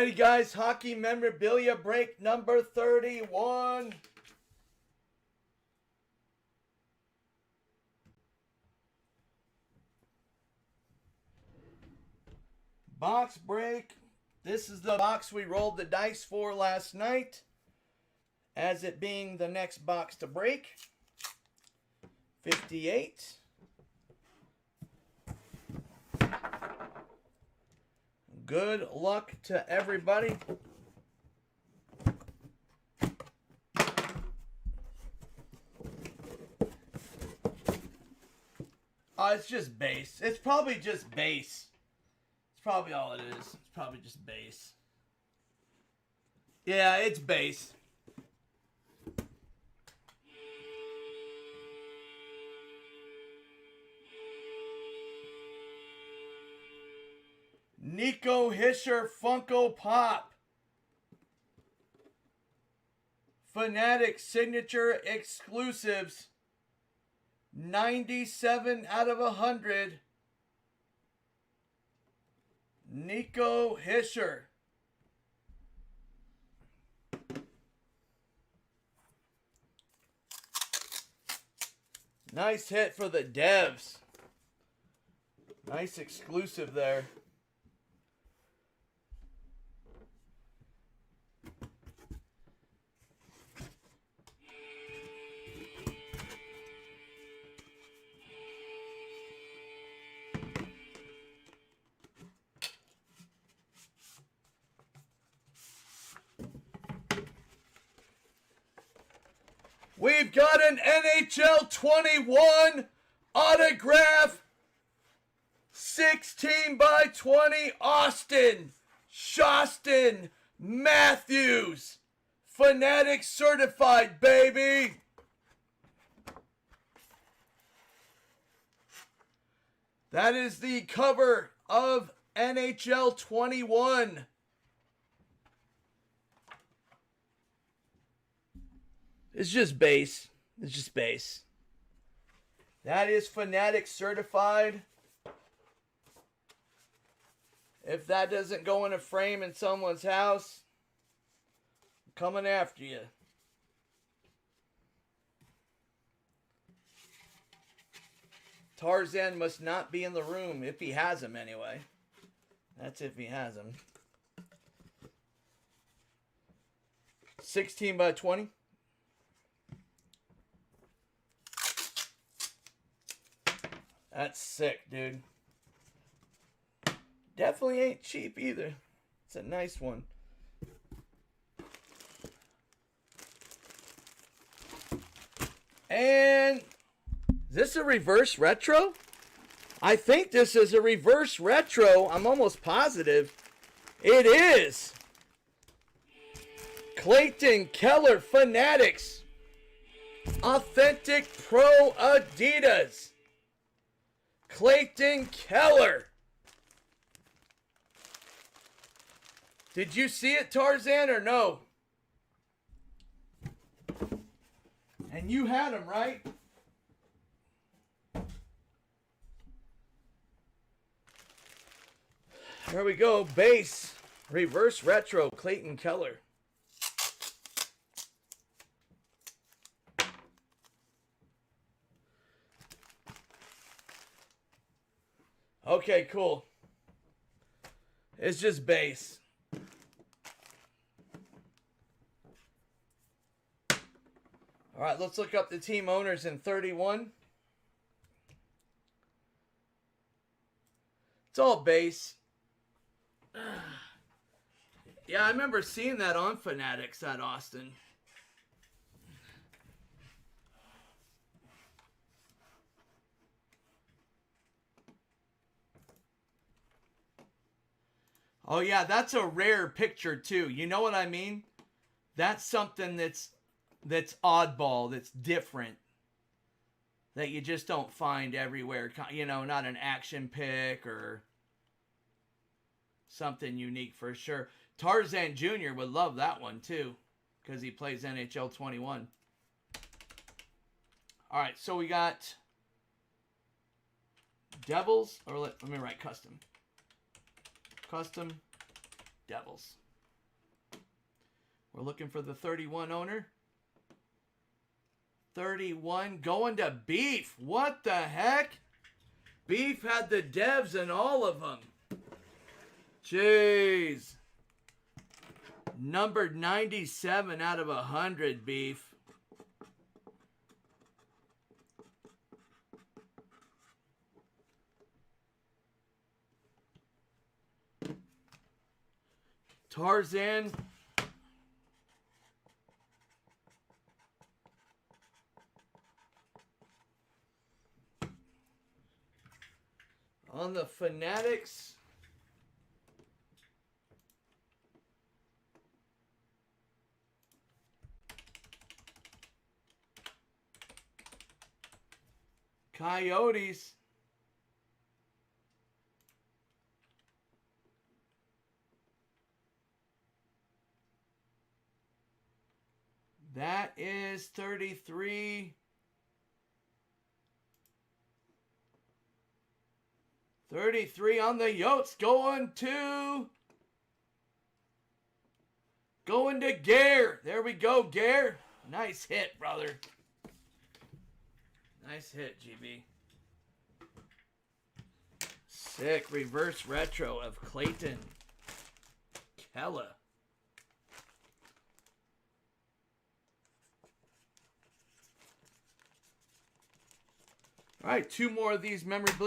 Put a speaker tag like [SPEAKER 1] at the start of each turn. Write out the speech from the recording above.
[SPEAKER 1] Alrighty, guys. Hockey memorabilia break number 31. Box break. This is the box we rolled the dice for last night, as it being the next box to break. 58. Good luck to everybody. It's just base. It's probably just base. It's probably all it is. It's probably just base. Yeah, it's base. Nico Hischier Funko Pop. Fanatic Signature Exclusives. 97 out of 100. Nico Hischier. Nice hit for the Devs. Nice exclusive there. We've got an NHL 21 autograph, 16 by 20, Austin Shostin Matthews. Fanatic certified, baby. That is the cover of NHL 21. It's just base. It's just base. That is Fanatic certified. If that doesn't go in a frame in someone's house, I'm coming after you. Tarzan must not be in the room, if he has him anyway. That's if he has him. 16 by 20. That's sick, dude. Definitely ain't cheap either. It's a nice one. And is this a reverse retro? I think this is a reverse retro. I'm almost positive. It is. Clayton Keller Fanatics. Authentic Pro Adidas. Clayton Keller. Did you see it, Tarzan, or no? And you had him, right? There we go. Base. Reverse retro. Clayton Keller. Okay, cool. It's just base. All right, let's look up the team owners in 31. It's all base. Yeah, I remember seeing that on Fanatics at Austin. Oh yeah, that's a rare picture too. You know what I mean? That's something that's oddball, that's different, that you just don't find everywhere. You know, not an action pick or something unique for sure. Tarzan Jr. would love that one too, because he plays NHL 21. All right, so we got Devils, or let me write custom. Custom Devils. We're looking for the 31 owner. 31 going to Beef. What the heck? Beef had the devs in all of them. Jeez. Numbered 97 out of 100, Beef. Tarzan. On the Fanatics. Coyotes. That is 33. 33 on the Yotes going to Gare. There we go, Gare. Nice hit, brother. Nice hit, GB. Sick reverse retro of Clayton Kella. All right, two more of these memorabilia.